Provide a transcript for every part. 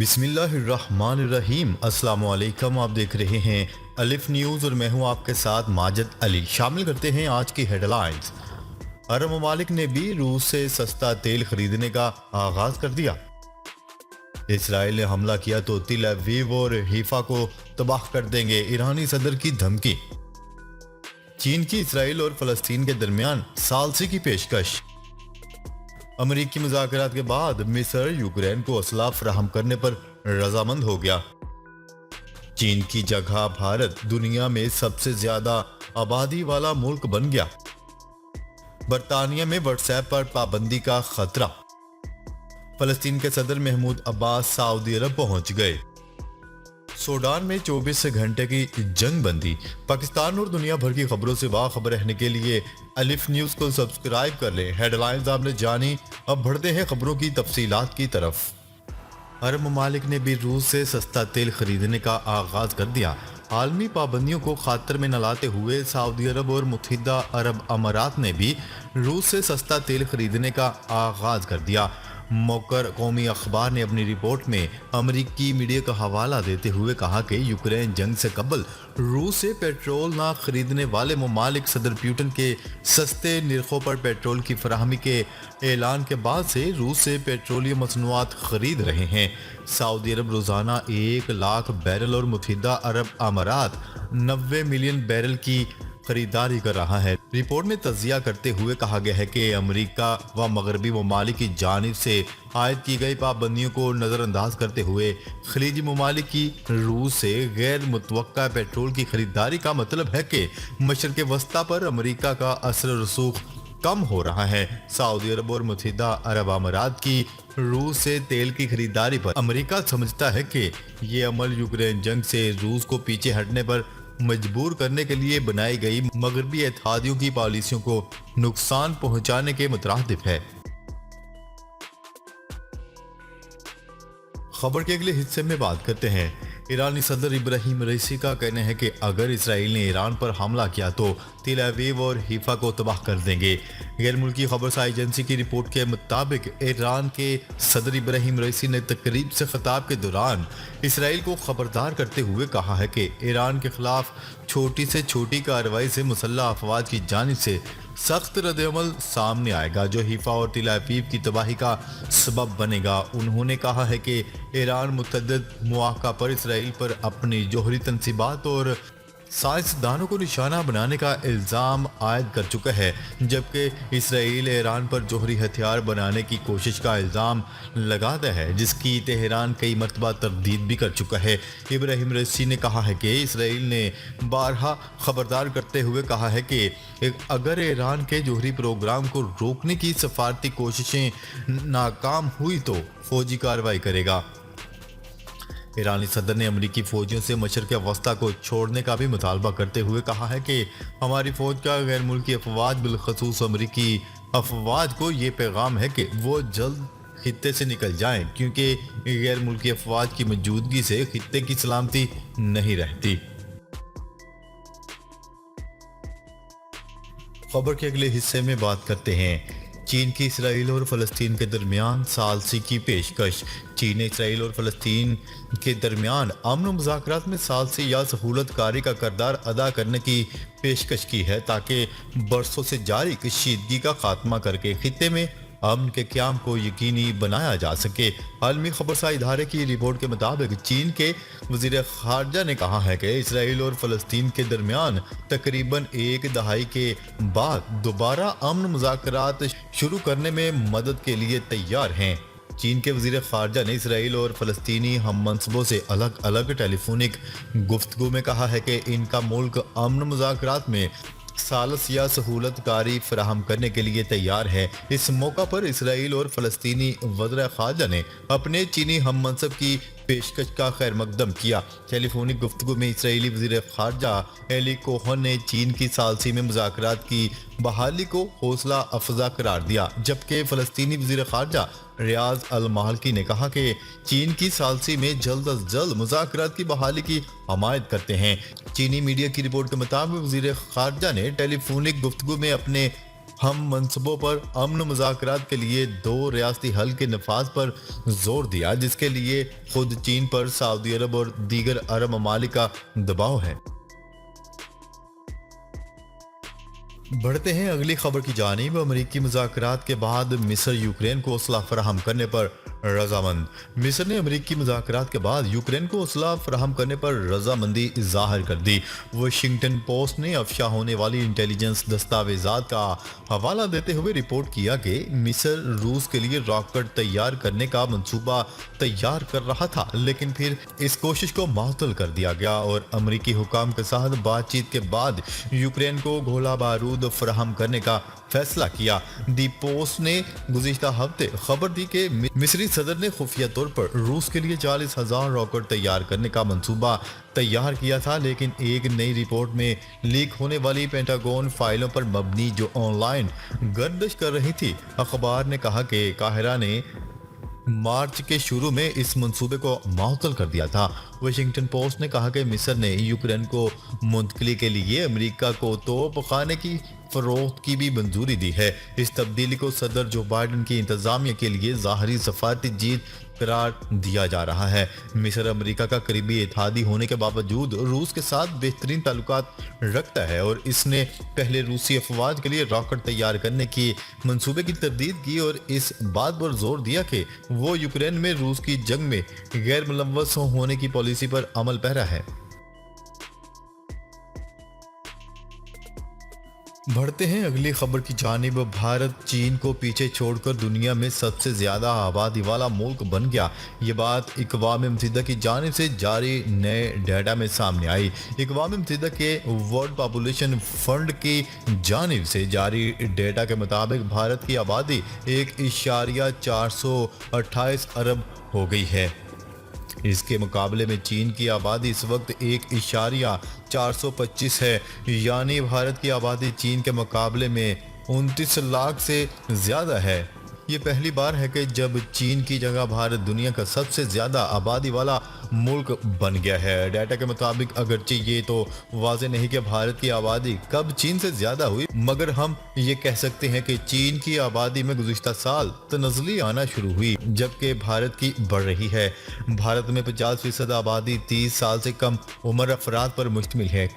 बिस्मिल्लाहिर्रहमानिर्रहीम। अस्सलाम वालेकुम। आप देख रहे हैं अलिफ न्यूज़ और मैं हूं आपके साथ माजिद अली। शामिल करते हैं आज की हेडलाइंस। अरब ममालिक ने भी रूस से सस्ता तेल खरीदने का आगाज कर दिया। इसराइल ने हमला किया तो तिल अवीव और हीफा को तबाह कर देंगे, ईरानी सदर की धमकी। चीन की इसराइल और फलस्तीन के दरमियान सालसी की पेशकश। अमेरिकी मुज़ाकरात के बाद मिस्र यूक्रेन को असला फराहम करने पर रजामंद हो गया। चीन की जगह भारत दुनिया में सबसे ज्यादा आबादी वाला मुल्क बन गया। बरतानिया में व्हाट्सएप पर पाबंदी का खतरा। फलस्तीन के सदर महमूद अब्बास सऊदी अरब पहुंच गए। सूडान में 24 घंटे की जंग बंदी। पाकिस्तान और दुनिया भर की खबरों से बाखबर रहने के लिए अलिफ न्यूज़ को सब्सक्राइब कर लें। हेडलाइंस आपने जानी, अब बढ़ते हैं खबरों की तफसीलात की तरफ। अरब ममालिक ने भी रूस से सस्ता तेल खरीदने का आगाज कर दिया। आलमी पाबंदियों को खातर में न लाते हुए सऊदी अरब और मुत्तहिदा अरब अमारात ने भी रूस से सस्ता तेल खरीदने का आगाज कर दिया। मौकर कौमी अखबार ने अपनी रिपोर्ट में अमरीकी मीडिया का हवाला देते हुए कहा कि यूक्रेन जंग से कबल रूस से पेट्रोल ना खरीदने वाले ममालिक सदर पुतिन के सस्ते निर्खों पर पेट्रोल की फराहमी के ऐलान के बाद से रूस से पेट्रोलियम मसनूआत खरीद रहे हैं। सऊदी अरब रोजाना 1 लाख बैरल और मुत्तहिदा अरब अमारात 90 मिलियन बैरल की खरीदारी कर रहा है। रिपोर्ट में तजिया करते हुए कहा गया है कि अमेरिका व मगरबी ममालिक की जानिब से आयद की गई पाबंदियों को नज़रअंदाज करते हुए खलीजी ममालिक की रूस से गैर मुतवक्का पेट्रोल की खरीदारी का मतलब है कि मशरक़ वस्ता पर अमेरिका का असर रसूख कम हो रहा है। सऊदी अरब और मुत्तहिदा अरब अमारात की रूस से तेल की खरीदारी पर अमेरिका समझता है कि ये अमल यूक्रेन जंग से रूस को पीछे हटने पर मजबूर करने के लिए बनाई गई मगरबी इत्तेहादियों की पॉलिसियों को नुकसान पहुंचाने के मुतरादिफ है। खबर के अगले हिस्से में बात करते हैं। ईरानी सदर इब्राहिम रईसी का कहना है कि अगर इसराइल ने ईरान पर हमला किया तो तिल अवीव और हीफा को तबाह कर देंगे। गैर मुल्की खबरसार एजेंसी की रिपोर्ट के मुताबिक ईरान के सदर इब्राहिम रईसी ने तकरीब से खिताब के दौरान इसराइल को खबरदार करते हुए कहा है कि ईरान के खिलाफ छोटी से छोटी कार्रवाई से मुसल्लह अफवाज की जानिब से सख्त रद्दअमल सामने आएगा जो हीफा और तिल अवीव की तबाही का सबब बनेगा। उन्होंने कहा है कि ईरान मुतअद्दिद मौक़ा पर इसराइल पर अपनी जोहरी तनसीबात और साइंसदानों को निशाना बनाने का इल्ज़ाम आयद कर चुका है, जबकि इसराइल ईरान पर जोहरी हथियार बनाने की कोशिश का इल्ज़ाम लगाता है, जिसकी तेहरान कई मरतबा तरदीद भी कर चुका है। इब्राहिम रईसी ने कहा है कि इसराइल ने बारहा खबरदार करते हुए कहा है कि अगर ईरान के जोहरी प्रोग्राम को रोकने की सफारती कोशिशें नाकाम हुई तो फौजी कार्रवाई करेगा। ईरानी सदर ने अमेरिकी फौजियों से मशरक़ वस्ता को छोड़ने का भी मुतालबा करते हुए कहा है कि हमारी फौज का गैर मुल्की अफवाज बिलखसूस अमेरिकी अफवाज को ये पैगाम है कि वो जल्द खित्ते से निकल जाएं, क्योंकि गैर मुल्की अफवाज की मौजूदगी से खित्ते की सलामती नहीं रहती। खबर के अगले हिस्से में बात करते हैं। चीन की इसराइल और फ़लस्तीन के दरमियान सालसी की पेशकश। चीन ने इसराइल और फ़लस्तीन के दरमियान अमन और मुज़ाकरात में सालसी या सहूलत कारी का किरदार अदा करने की पेशकश की है, ताकि बरसों से जारी कशीदगी का खात्मा करके खित्ते में अमन के क़याम को यकीनी बनाया जा सके। आलमी खबरसार इदारे की रिपोर्ट के मुताबिक चीन के वज़ीर ख़ारजा ने कहा है कि इसराइल और फ़लस्तीन के दरमियान तकरीबन 1 दहाई के बाद दोबारा अमन मुज़ाकरात शुरू करने में मदद के लिए तैयार हैं। चीन के वज़ीर ख़ारजा ने इसराइल और फ़लस्तीनी हम मनसबों से अलग अलग टेलीफोनिक गुफ्तगू में कहा है कि इनका मुल्क अमन मुज़ाकरात में सालस या सहूलत कारी फराहम करने के लिए तैयार है। इस मौका पर इसराइल और फ़लस्तीनी वज़ीर ख़ारजा ने अपने चीनी हम मनसब की पेशकश का खैर मकदम किया। टेलीफोनिक गुफ्तगू में इसराइली वज़ीर ख़ारजा एली कोहन ने चीन की सालसी में मुज़ाकरात की बहाली को हौसला अफजा करार दिया, जबकि फ़लस्तीनी वज़ीर ख़ारजा रियाज अल मालकी ने कहा कि चीन की सालसी में जल्द अज जल्द मुज़ाकरात की बहाली की हमायत करते हैं। चीनी मीडिया की रिपोर्ट के मुताबिक वज़ीर ख़ारजा ने टेलीफोनिक गुफ्तगू में अपने हम मनसूबों पर अमन मुज़ाकरात के लिए दो रियासती हल के नफाज पर जोर दिया, जिसके लिए खुद चीन पर सऊदी अरब और दीगर अरब ममालिक का दबाव है। बढ़ते हैं अगली खबर की जानिब। अमरीकी मुज़ाकरात के बाद मिस्र यूक्रेन को असला फराहम करने पर रजामंद। मिस्र ने अमरीकी मुज़ाकरात के बाद यूक्रेन को असला फराहम करने पर रजामंदी जाहिर कर दी। वाशिंगटन पोस्ट ने अफशा होने वाली इंटेलिजेंस दस्तावेजात का हवाला देते हुए रिपोर्ट किया कि मिस्र रूस के लिए रॉकेट तैयार करने का मंसूबा तैयार कर रहा था, लेकिन फिर इस कोशिश को मुअत्तल कर दिया गया और अमरीकी हुकाम के साथ बातचीत के बाद यूक्रेन को गोला बारूद फराहम करने का फैसला किया। दी पोस्ट ने गुज़िश्ता हफ्ते खबर दी कि मिस्री सदर ने खुफिया तौर पर रूस के लिए 40,000 रॉकेट तैयार करने का मंसूबा तैयार किया था, लेकिन एक नई रिपोर्ट में लीक होने वाली पेंटागन फाइलों पर मबनी जो ऑनलाइन गर्दिश कर रही थी, अखबार ने कहा कि काहिरा ने मार्च के शुरू में इस मंसूबे को मुअत्तल कर दिया था। वाशिंगटन पोस्ट ने कहा कि मिस्र ने यूक्रेन को मुंतकली के लिए अमेरिका को तोप खाने की फरोख्त की भी मंजूरी दी है। इस तब्दीली को सदर जो बाइडन की इंतजामिया के लिए ज़ाहरी सफारती जीत करार दिया जा रहा है। मिस्र अमेरिका का करीबी इत्तेहादी होने के बावजूद रूस के साथ बेहतरीन ताल्लुकात रखता है और इसने पहले रूसी अफवाज के लिए रॉकेट तैयार करने की मंसूबे की तरदीद की और इस बात पर जोर दिया कि वो यूक्रेन में रूस की जंग में गैर मुलव्वस होने की पॉलिसी पर अमल पैरा है। बढ़ते हैं अगली खबर की जानिब। भारत चीन को पीछे छोड़कर दुनिया में सबसे ज्यादा आबादी वाला मुल्क बन गया। ये बात इक़वाम मुत्तहिदा की जानिब से जारी नए डाटा में सामने आई। इक़वाम मुत्तहिदा के वर्ल्ड पॉपुलेशन फंड की जानिब से जारी डेटा के मुताबिक भारत की आबादी 1.428 अरब हो गई है। इसके मुकाबले में चीन की आबादी इस वक्त 1.425 है, यानी भारत की आबादी चीन के मुकाबले में 29 लाख से ज़्यादा है। ये पहली बार है कि जब चीन की जगह भारत दुनिया का सबसे ज़्यादा आबादी वाला मुल्क बन गया है। डाटा के मुताबिक अगरचे ये तो वाज़ेह नहीं कि भारत की आबादी कब चीन से ज़्यादा हुई, मगर हम ये कह सकते हैं कि चीन की आबादी में गुज़िश्ता साल तनज़ली आना शुरू हुई, जबकि भारत की बढ़ रही है। भारत में 50% आबादी 30 साल से कम उम्र अफराद पर मुश्तमिल है।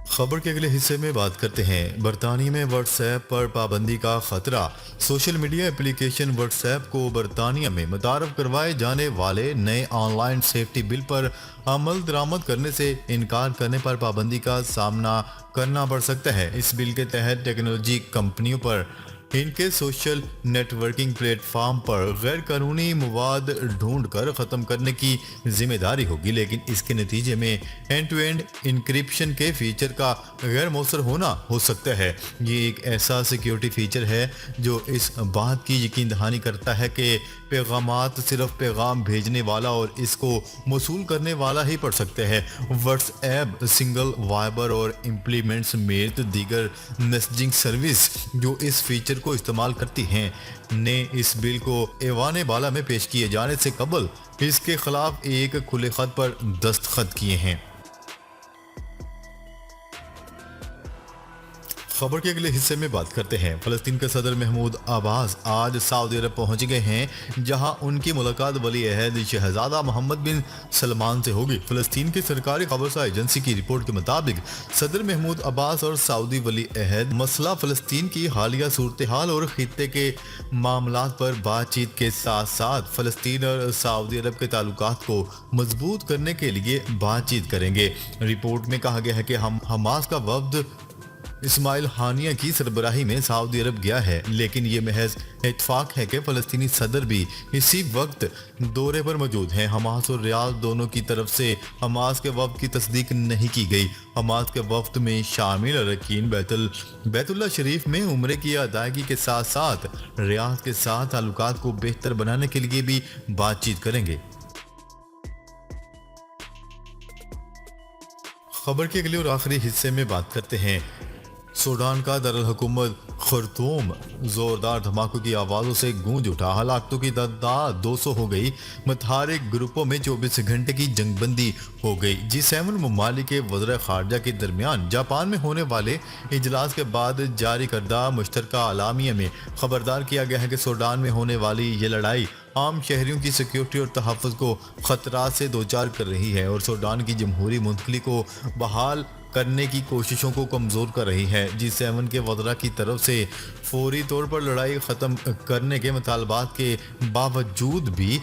खबर के अगले हिस्से में बात करते हैं। बरतानिया में व्हाट्सएप पर पाबंदी का खतरा। सोशल मीडिया एप्लीकेशन व्हाट्सएप को बरतानिया में मुतारफ करवाए जाने वाले नए ऑनलाइन सेफ्टी बिल पर अमल दरामद करने से इनकार करने पर पाबंदी का सामना करना पड़ सकता है। इस बिल के तहत टेक्नोलॉजी कंपनियों पर इनके सोशल नेटवर्किंग प्लेटफॉर्म पर गैर कानूनी मवाद ढूंढ कर ख़त्म करने की जिम्मेदारी होगी, लेकिन इसके नतीजे में एंड टू एंड इंक्रिप्शन के फीचर का गैर मौसर होना हो सकता है। ये एक ऐसा सिक्योरिटी फीचर है जो इस बात की यकीन दहानी करता है कि पैगामात सिर्फ पैगाम भेजने वाला और इसको मौसूल करने वाला ही पढ़ सकते हैं। व्हाट्सएप, सिंगल वाइबर और इम्प्लीमेंट समेत दीगर मैसेजिंग सर्विस जो इस फीचर को इस्तेमाल करती हैं ने इस बिल को ऐवान बाला में पेश किए जाने से कबल इसके खिलाफ एक खुले खत पर दस्तखत किए हैं। खबर के अगले हिस्से में बात करते हैं। फ़लस्तीन के सदर महमूद अब्बास आज सऊदी अरब पहुंच गए हैं, जहां उनकी मुलाकात वली अहद शहजादा मोहम्मद बिन सलमान से होगी। फ़लस्तीन की सरकारी खबरसा एजेंसी की रिपोर्ट के मुताबिक सदर महमूद अब्बास और सऊदी वली अहद मसला फ़लस्तीन की हालिया सूरत हाल और खित्ते के मामलात पर बातचीत के साथ साथ फ़लस्तीन और सऊदी अरब के ताल्लुकात को मजबूत करने के लिए बातचीत करेंगे। रिपोर्ट में कहा गया है कि हम हमास का वफ्द इस्माइल हानिया की सरबराही में सऊदी अरब गया है, लेकिन ये महज इत्तेफाक है कि फ़लस्तीनी सदर भी इसी वक्त दौरे पर मौजूद हैं। हमास और रियाद दोनों की तरफ से हमास के वफ्द की तस्दीक नहीं की गई। हमास के वफ्द में शामिल अरकान बैतुल्लाह शरीफ में उम्रे की अदायगी के साथ साथ रियाद के साथ ताल्लुकात को बेहतर बनाने के लिए भी बातचीत करेंगे। खबर के अगले और आखिरी हिस्से में बात करते हैं। सूडान का दारुल हुकूमत خرطوم زوردار دھماکوں کی آوازوں سے گونج اٹھا، ہلاکتوں کی تعداد 200 ہو گئی، متحرک گروپوں میں 24 گھنٹے کی جنگ بندی ہو گئی۔ G7 ممالک کے وزراء خارجہ کے درمیان جاپان میں ہونے والے اجلاس کے بعد جاری کردہ مشترکہ اعلامیہ میں خبردار کیا گیا ہے کہ سوڈان میں ہونے والی یہ لڑائی عام شہریوں کی سیکیورٹی اور تحفظ کو خطرات سے دوچار کر رہی ہے اور سوڈان کی جمہوری منتقلی کو بحال کرنے کی کوششوں کو کمزور کر رہی ہے۔ G7 کے وزراء کی طرف سے فوری طور پر لڑائی ختم کرنے کے مطالبات کے باوجود بھی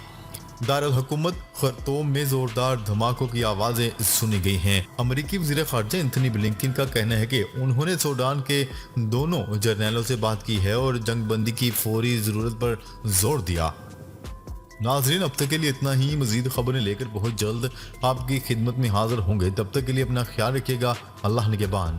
دارالحکومت خرطوم میں زوردار دھماکوں کی آوازیں سنی گئی ہیں۔ امریکی وزیر خارجہ انتھونی بلنکن کا کہنا ہے کہ انہوں نے سوڈان کے دونوں جرنیلوں سے بات کی ہے اور جنگ بندی کی فوری ضرورت پر زور دیا۔ ناظرین، اب تک کے لیے اتنا ہی۔ مزید خبریں لے کر بہت جلد آپ کی خدمت میں حاضر ہوں گے۔ تب تک کے لیے اپنا خیال رکھیے گا۔ اللہ نگہبان۔